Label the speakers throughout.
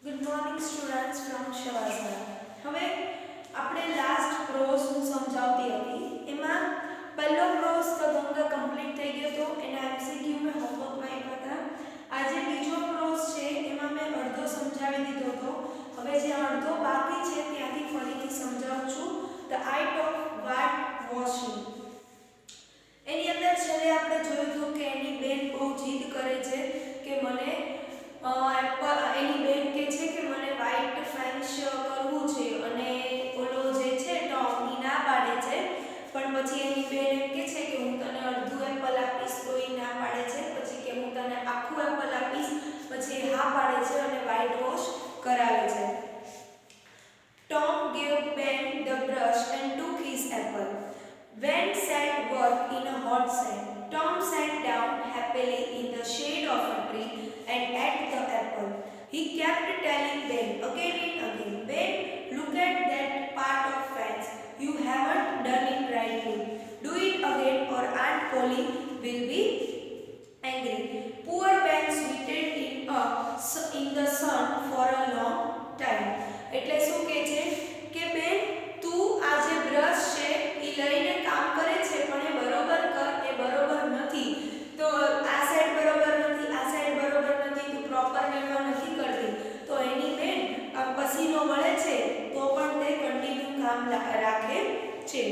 Speaker 1: Good morning students from Shavasana. હવે આપણે last pros હું સમજાવતી હતી એમાં પહેલો પ્રોઝ તો ગંગા કમ્પ્લીટ થઈ ગયો તો એના એમસીક્યુ મે હોમવર્કમાં આપ્યા હતા. આજે બીજો પ્રોઝ છે એમાં મેં અડધો સમજાવી દીધો હતો. હવે જે અડધો બાકી છે ત્યાંથી ફરીથી સમજાવું છું. The art of whitewashing. એની અંદર છેલ્લે આપણે જોયું હતું કે એની બેન બહુ જીદ કરે છે કે મને એની બેન કહે છે કે મને વ્હાઇટ ફેન્સ કરવું છે અને ઓલો જે છે ટોમ ઈ ના પાડે છે. પણ પછી એની બેન એમ કહે છે કે હું તને અડધું એપલ આપીશ તો ઈ ના પાડે છે. પછી કે હું તને આખું એપલ આપીશ પછી હા પાડે છે અને વ્હાઇટ વોશ કરાવે છે. Tom gave Ben the brush and took his apple. Ben sat work in a hot sun. Tom sat down happily in the shade of a tree and ate the apple. He kept telling Ben again and again, Ben, look at that part of fence. You haven't done it rightly. Do it again or Aunt Polly will be angry. Poor Ben waited in the sun for a long time. એટલે શું કહે છે કે બેન તું આ જે brush છે એ લઈને કામ કરે છે પણ એ બરોબર કર, એ બરોબર નથી. તો આ સાઈડ બરોબર નથી, આ સાઈડ બરોબર નથી, તું પ્રોપર વેમાં નથી કરતી. તો એની બેન પસીનો વળે છે તો પણ તે કન્ટિન્યુ કામ રાખે છે.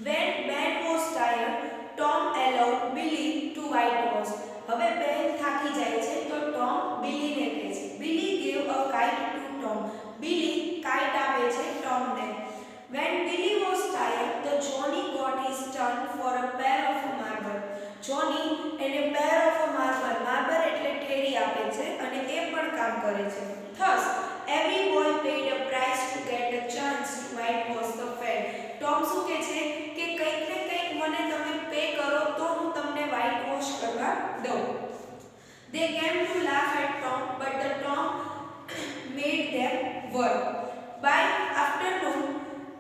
Speaker 1: When Ben was tired, Tom allowed Billy to whitewash. હવે બેન થાકી જાય છે તો ટોમ બિલીને કહે છે. Billy gave a kite to Tom. Billy kite આપે છે ટોમને. When Billy was tired, the Johnny got his turn for a pair of marble. Johnny એને pair of marble, marble એટલે ઠેરી આપે છે અને એ પણ કામ કરે છે. Thus, every boy paid a price to get a chance to whitewash the fence. Tom શું કહે છે કે કંઈક ને કંઈક મને તમે પે કરો તો હું તમને વ્હાઇટ વોશ કરવા દઉં. They came to laugh at Tom, but the Tom made them work. By afternoon,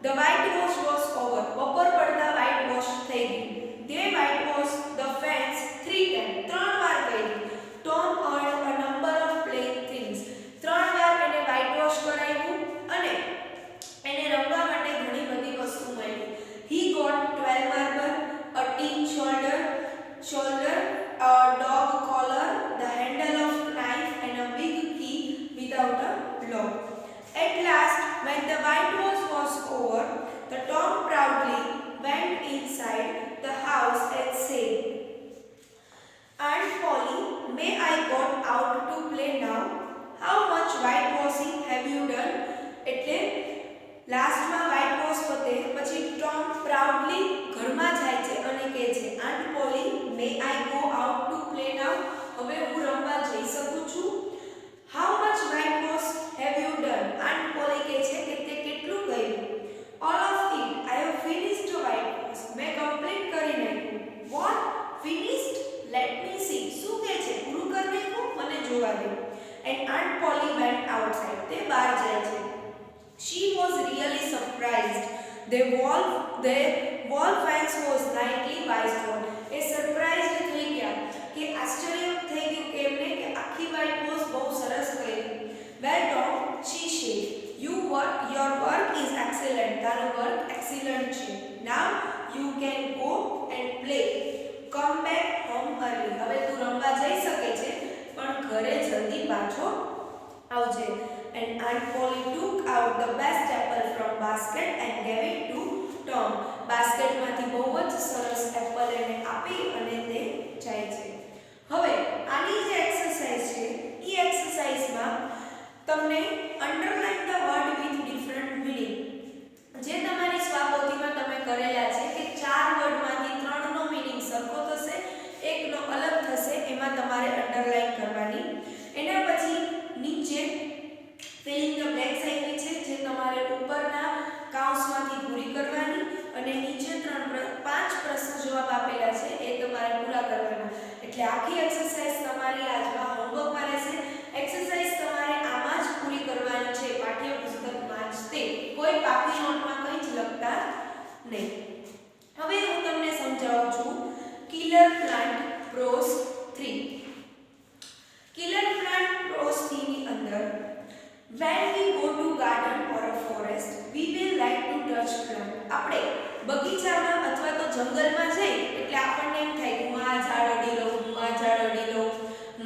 Speaker 1: the whitewash was over. બપોર પડતા white wash થઈ ગયું. They whitewashed the fence 3 times. 3 વાર કરી. Tom earned a number of playthings. 3 વાર એને whitewash કરાવ્યું અને એને રમવા માટે ઘણી બધી વસ્તુ મળી. He got 12 marble, a tin shoulder, a dog collar, the handle of knife and a big key without a lock. At last, when the whitewash was over, the Tom proudly went inside the house and said, Aunt Polly, may I go out to play now? How much whitewashing have you done? એટલે લાસ્ટમાં white wash પતે પછી Tom proudly ઘરમાં જાય છે અને કહે છે aunt Polly may I go out to play now. હવે હું રમવા જઈ શકું છું. How much white wash have you done? Aunt Polly કહે છે કે તે કેટલું કર્યું? All of it I have finished white wash. મેં કમ્પ્લીટ કરી નાખ્યું. What? Finished? Let me see. શું કહે છે? પૂરું કરી નાખ્યું? મને જોવા દે. And aunt Polly went outside. તે બહાર જાય છે. She was really surprised. The wall fence was nicely whitewashed. A surprised થઈ ગયા કે આશ્ચર્ય થઈ ગયું કે એમને કે આખી વ્હાઇટ વોશ બહુ સરસ કરી. Well done, she said. Your work is excellent. તારો વર્ક એક્સિલન્ટ છે. Now you can go and play. Come back home early. હવે તું રમવા જઈ શકે છે પણ ઘરે જલ્દી પાછો આવજે. And Aunt Polly took out the best apple from basket and gave it to Tom. બાસ્કેટમાંથી બહુ જ સરસ એપલ એને આપી અને તે જાય છે. હવે આની જે એક્સરસાઇઝ છે એ એક્સરસાઇઝમાં તમને underline the word with different meaning જે તમારી સ્વાપોથીમાં તમે કરેલા છે કે 4 વર્ડમાંથી 3નો મીનિંગ સરખો થશે, એકનો અલગ થશે, એમાં તમારે અંડરલાઇન કરવાની. એના પછી નીચે ફિલિંગ ધ બ્લેન્ક્સ આપી છે જે તમારે ઉપરના કાઉન્સમાંથી પૂરી કરવાની અને નીચે 5 પ્રશ્ન જવાબ આપેલા છે એ તમારે પૂરા કરવાના. એટલે આખી એક્સરસાઇઝ તમારી આજના હોમવર્કમાં રહેશે. એક્સરસાઇઝ તમારે આમાં જ પૂરી કરવાની છે, પાઠ્યપુસ્તકમાં જ. તે કોઈ પાકી નોટમાં કંઈ જ લખતા નહીં. હવે હું તમને સમજાવું છું killer plant pros 3. Killer plant pros 3 ની અંદર જંગલમાં જઈ એટલે આપણને એમ થાય કે હું આ ઝાડ અડી લઉં, હું આ ઝાડ અડી લઉં,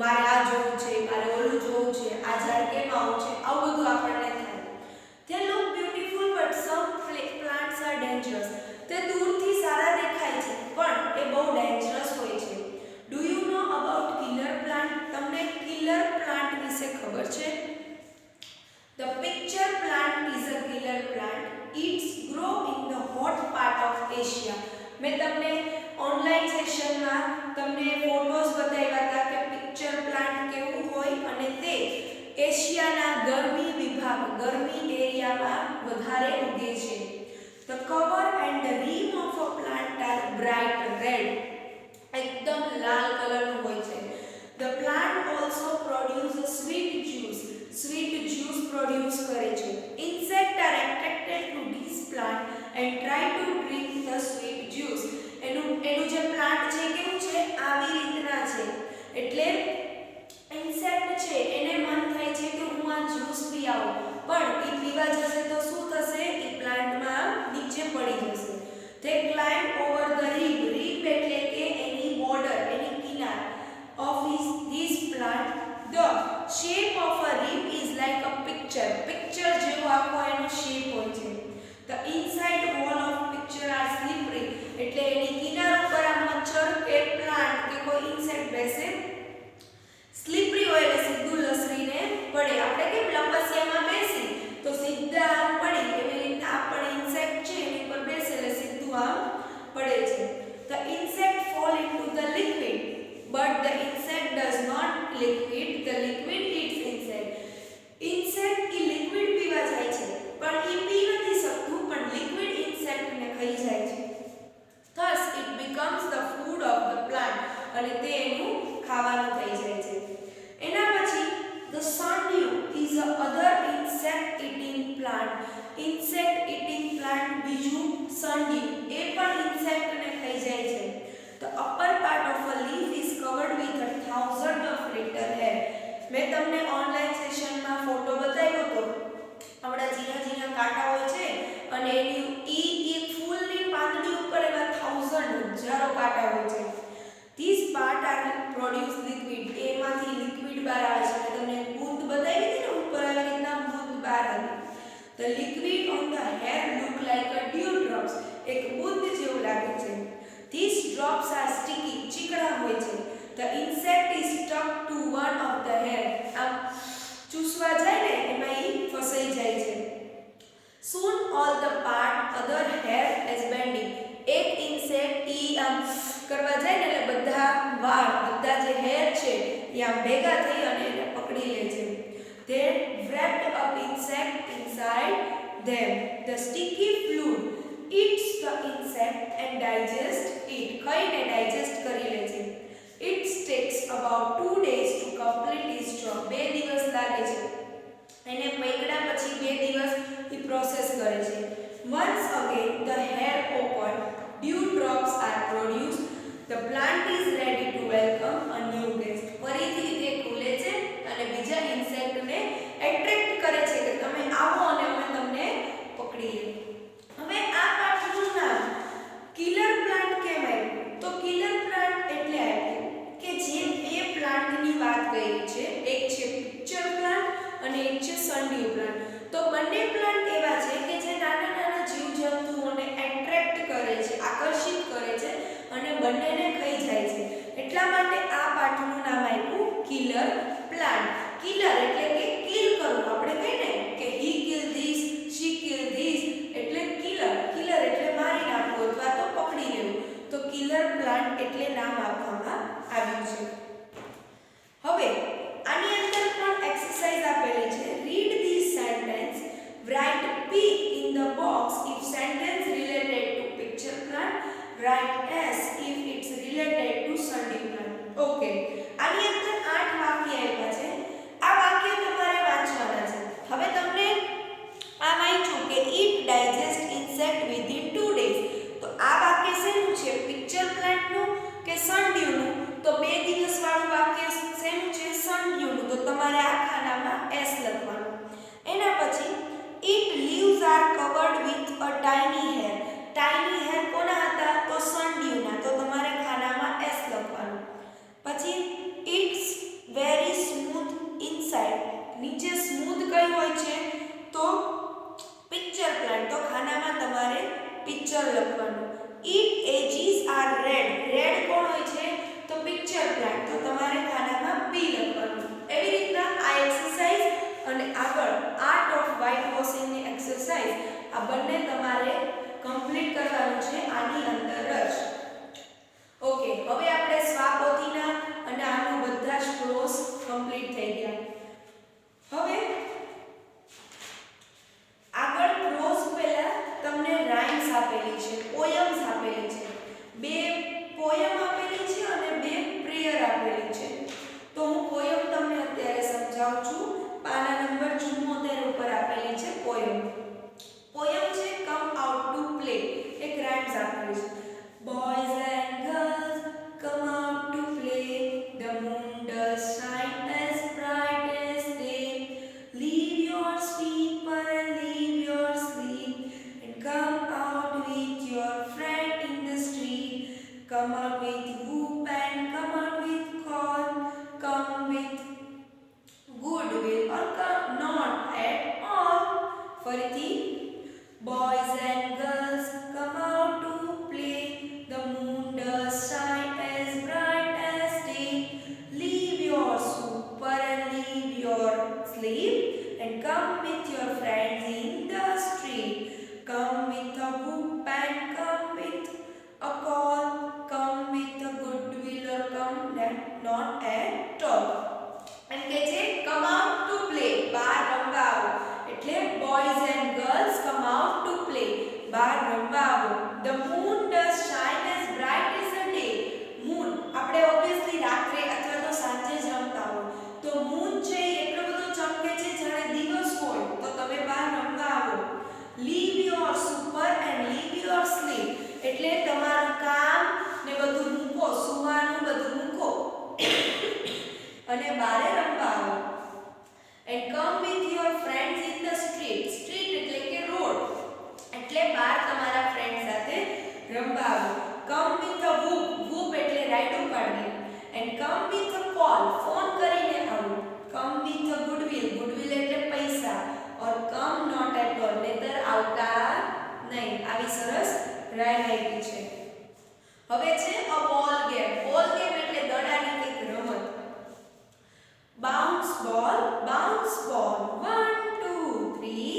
Speaker 1: મારે આ જોવું છે, મારે ઓલું જોવું છે, આ ઝાડ કેમ આવું છે, આવું બધું આપણને થાય. They look beautiful but some plants are dangerous. તે દૂરથી સારા દેખાય છે પણ એ બહુ ડેન્જરસ હોય છે. Do you know about killer plant? તમને killer plant વિશે ખબર છે? The picture plant is a killer plant. It's grow in the hot part of Asia. મેં તમને ઓનલાઈન સેશનમાં તમને ફોટોઝ બતાવ્યા હતા કે પિક્ચર પ્લાન્ટ કેવું હોય અને તે એશિયાના ગરમી વિભાગ ગરમી એરિયામાં વધારે ઉગે છે. The cover and the rim of a plant are bright red. એકદમ લાલ કલરનું હોય છે. The plant also produces sweet juice. Sweet juice produce કરે છે. Insects are attracted to this plant and try to drink the sweet juice. એનું જે plant છે કેવું છે આવી રીતના છે એટલે ઇન્સેક્ટ છે એને મન થાય છે કે હું આ જ્યુસ પી આવું પણ એ પીવા જશે તો શું થશે એ પ્લાન્ટમાં નીચે પડી જશે. They climb over the rim. Rim એટલે કે એની બોર્ડર એની કિનાર of this plant. The shape of a rim is like a picture. Picture જેવો આખો એનો શેપ હોય છે. The inside wall of picture are slippery. એટલે એની કિનાર ઉપર આ મચ્છર કે પ્લાન્ટ કે કોઈ ઇન્સેક્ટ બેસે સ્લીપરી હોય એટલે સીધું લસરીને પડે. આપણે કેમ લપસિયામાં બેસી તો સીધા આમ પડી એવી રીતે આ પણ ઇન્સેક્ટ છે એની પર બેસે એટલે સીધું આમ પડે છે. The insect fall into the liquid but the insect does not liquid. The liquid eats insect. Insect A liquid પીવા જાય છે પણ એ પી નથી શકતું પણ liquid insect ને ખાઈ જાય છે. Thus it becomes the food of the plant અને તે એનું ખાવાનું થઈ જાય છે. એના પછી the sundew is a other insect eating plant. Insect eating plant બીજું sundew એ પણ insect ને ખાઈ જાય છે. The upper part of a leaf is covered with 1,000 of little hair. મેં તમને ઓનલાઈન સેશનમાં ફોટો બતાવ્યો હતો આપણા ઝીણા ઝીણા કાંટા હોય છે અને એની એક ફૂલની પાંદડી ઉપર એવા 1000 હજારો કાંટા હોય છે. These part are produce liquid. એમાંથી liquid બહાર આવે છે. મેં તમને બૂંદ બતાવી હતી ને ઉપર આવી રીતના બૂંદ બહાર આવી. The liquid on the hair look like a dewdrops. એક બૂંદ જેવું લાગે છે. These drops are sticky. ચીકણા હોય છે. The insect is stuck to one of the hair. આમ ચૂસવા જાય ને એમાં ઈ ફસાઈ જાય છે. Soon all the part other hair is bending. એક insect ઈ આમ કરવા જાય ને એટલે બધા વાળ બધા જે hair છે એ આમ ભેગા થઈ અને એને પકડી લે છે. They wrapped up insect inside them. The sticky fluid eats the insect and digest it. ખાઈને digest કરી લે છે. It takes about 2 days to complete its job. 2 દિવસ લાગે છે એને પકડ્યા પછી 2 દિવસ ઈ પ્રોસેસ કરે છે. Once again the hair open, dewdrops are produced. The plant is ready to welcome a new guest. ફરીથી તે ખુલે છે અને બીજા ઇન્સેક્ટ ને એટ્રેક્ટ કરે છે કે તમે આવો અને અમે તમને પકડીએ. હવે આ પાઠનું નામ કિલર પ્લાન્ટ કેમ આવ્યું? તો કિલર પ્લાન્ટ એટલે આવ્યું કે જે બે પ્લાન્ટની વાત કરી છે એક છે પિક્ચર પ્લાન્ટ અને એક છે સનડ્યુ પ્લાન્ટ. તો બંને પ્લાન્ટ એવા છે કે જે નાના નાના જીવજંતુઓને એટ્રેક્ટ કરે છે આકર્ષિત કરે છે અને બંનેને ખાઈ જાય છે. એટલા માટે આ પાઠનું નામ આપ્યું કિલર પ્લાન્ટ. કિલર એટલે કે કિલ કરવું. આપણે કહીએ ને કે he kill this, she kill this એટલે કિલર. કિલર એટલે મારી નાખવું અથવા તો પકડી લેવું. તો કિલર પ્લાન્ટ એટલે નામ આપવામાં આવ્યું છે. હવે આની અંદર પણ એક્સરસાઇઝ આપેલી છે. Read this sentence. Write P in the box if sentence related to picture plant. Write S if it's related to sundew plant. Okay. આની અંદર 8 વાક્ય આપ્યા છે. આ વાક્ય તમારે અને તમારે કમ્પ્લીટ કરવાનું છે આની અંદર જ. ઓકે, હવે આપણે સ્વાપોથીના અને આનું બધા જ ક્લોઝ કમ્પ્લીટ થઈ ગયા. હવે આગળ ક્લોઝ પહેલા તમને રાઇમ્સ આપેલી છે, પોયમ્સ આપેલી છે. બે પોયમ આપેલી છે અને બે પ્રેયર આપેલી છે. તો હું પોયમ તમને અત્યારે સમજાવું છું. પાના નંબર 74 ઉપર આપેલી છે પોયમ. પોયમ છે કમ આઉટ ટુ પ્લે. એક રાઇમ્સ આપેલી છે. Boys and girls, come out to play. The moon does shine as bright as day. Leave your sleeper and leave your sleep, and come out with your friend in the street. Come out with whoop and come out with call. Come with goodwill or come not at all. ફરીથી. Boys and girls, come out to play. The moon does shine as bright as day. Leave your super and leave your sleep, and come with your friends in the street. Come with a whoop and come with a call. Come with a goodwill or come not at all. અને કે છે come out to play, બહાર રમવા આવો. એટલે boys and girls come out to play, બહાર રમવા આવો. The moon does shine as bright as a day. moon આપણે obviously રાત્રે અથવા તો સાંજે જ રમતા હોય. તો moon છે એટલો બધો ચમકે છે જાણે દિવસ હોય. તો તમે બહાર રમવા આવો. Leave your super and leave your sleep. એટલે તમારું કામ ને બધું મૂકો, સુવાનું બધું મૂકો અને બારે રમવા આવો. And come with your friends in the street. street એટલે કે રોડ. એટલે બહાર તમારા ફ્રેન્ડ સાથે રમવા આવો. Come with a whoop. whoop એટલે રાઈડું પાડવી. And come with a call. Phone કરીને આવો. Come with a goodwill. goodwill એટલે પૈસા. or come not at all. નહીતર આવતા નહીં. આવી સરસ રાઈમ આપી છે. હવે છે a ball game. ball game એટલે દડાની એક રમત. bounce ball, 1 2 3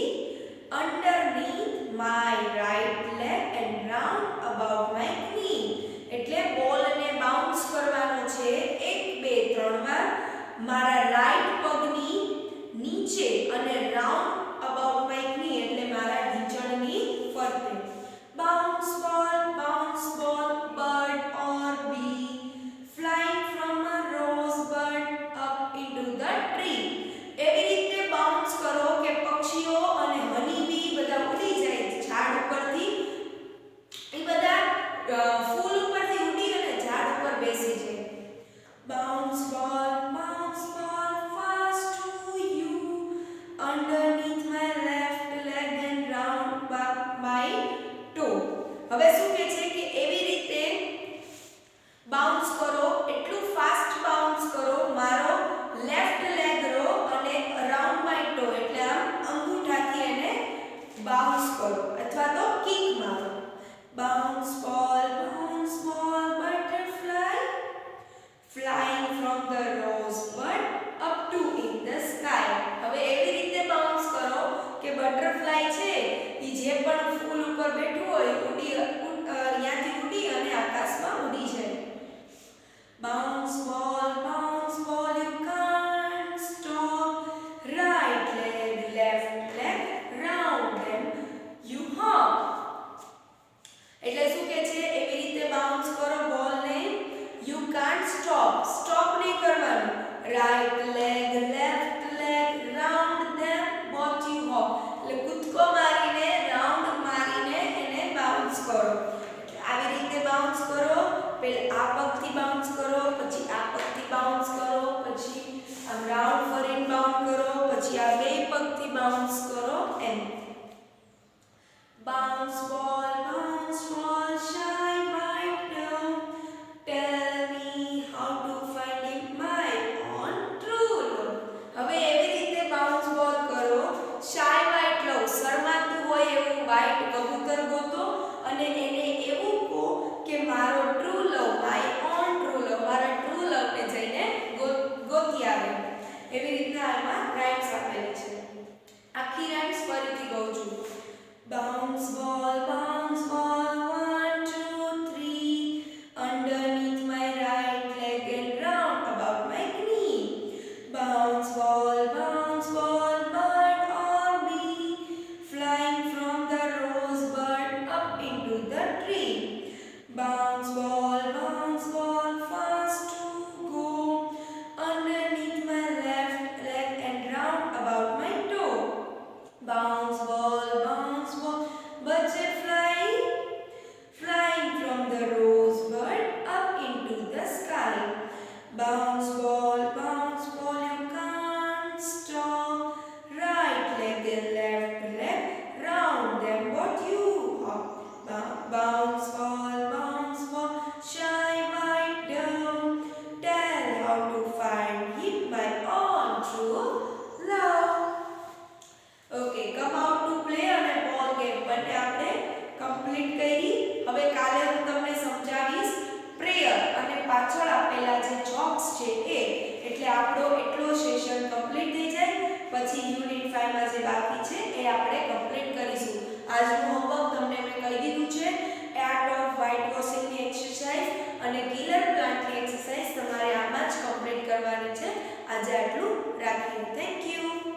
Speaker 1: underneath my right leg and round about my knee. એટલે બોલ ને બાઉન્સ કરવાનો છે 1 2 3 વાર મારા રાઈટ પગની નીચે અને રાઉન્ડ અબાઉટ માય knee એટલે મારા ઢીંચણની ફરતે. bounce ball, bird or bee flying from a rose bud up into the tree. એવી રીતે બાઉન્સ કરો કે પક્ષીઓ અને હની બી બધા ઉડી જાય ઝાડ ઉપરથી. એ બધા ફૂલ ઉપરથી ઉડી અને ઝાડ ઉપર બેસી જાય. bounce ball fast to you underneath my left leg and round back my toe. હવે શું કહે છે કે એવી રીતે બાઉન્સ કરો, એટલું ફાસ્ટ બાઉન્સ કરો મારો લેફ્ટ લેગ રો અને અરાઉન્ડ માય ટો એટલે આમ અંગૂઠાથી એને બાઉન્સ કરો અથવા તો કિક મારો. bounce ball, butterfly flying from the rose bud up to in the sky. હવે એવી રીતે બાઉન્સ કરો કે બટરફ્લાય છે ઈ જે પણ ફૂલ ઉપર બેઠું હોય ઉડી ત્યાંથી ઉડી અને આકાશમાં ઉડી જાય. bounce ball, you can't stop. Right leg, left leg, round them you hop. એટલે શું કે છે એવી રીતે બાઉન્સ કરો બોલ ને. you can't stop. સ્ટોપ નહીં કરવાનું. right leg, left leg, round them both you hop. એટલે કૂદકો મારીને રાઉન્ડ મારીને એને બાઉન્સ કરો. આવી રીતે બાઉન્સ કરો. પહેલા આ પગથી બાઉન્સ કરો, પછી આ પગથી બાઉન્સ કરો, પછી આમ રાઉન્ડ ફરીને બાઉન્સ કરો, પછી આ બે પગથી બાઉન્સ કરો એમ. bounce ball, shy white dove, tell me how to find my own true love. હવે એવી રીતે બાઉન્સ બોલ કરો. shy white dove શરમાતું હોય એવું white કબૂતર ગોતો અને એને એવું કહો કે મારો true love, my own true love, મારા ટ્રુ લવ ને જઈને ગોતી આવે. એવી રીતના આમાં રાઇમ્સ આપેલી છે. આખી રાઇમ્સ ફરીથી કહું છું. bounce bounce ball, bird or bee, flying from the rose bud up into the tree. Bounce ball, fast to go underneath my left leg and round about my toe. Bounce ball, बच्चे flying from the rosebud up into the sky. Bounce ball, you can't stop. Right leg and left leg, round them what you hop. Bounce ball, shy white dove, tell how to find him by all true love. Okay, come out to play અને ball game બંને આપણે complete કરી. હવે કાલે હું તમને સમજાવીશ prayer અને પાછળ આપેલા જે જોક્સ છે એ, એટલે આપણો એટલો સેશન કમ્પ્લીટ થઈ જાય. પછી યુનિટ 5 માં જે બાકી છે એ આપણે કમ્પ્લીટ કરીશું. આજનું હોમવર્ક તમને મેં કહી દીધું છે. એક્ટ ઓફ વ્હાઇટ વોશિંગ ની એક્સરસાઇઝ અને કિલર પ્લાન્ટ ની એક્સરસાઇઝ તમારે આમાં જ કમ્પ્લીટ કરવાની છે. આજે આટલું રાખીએ. Thank you.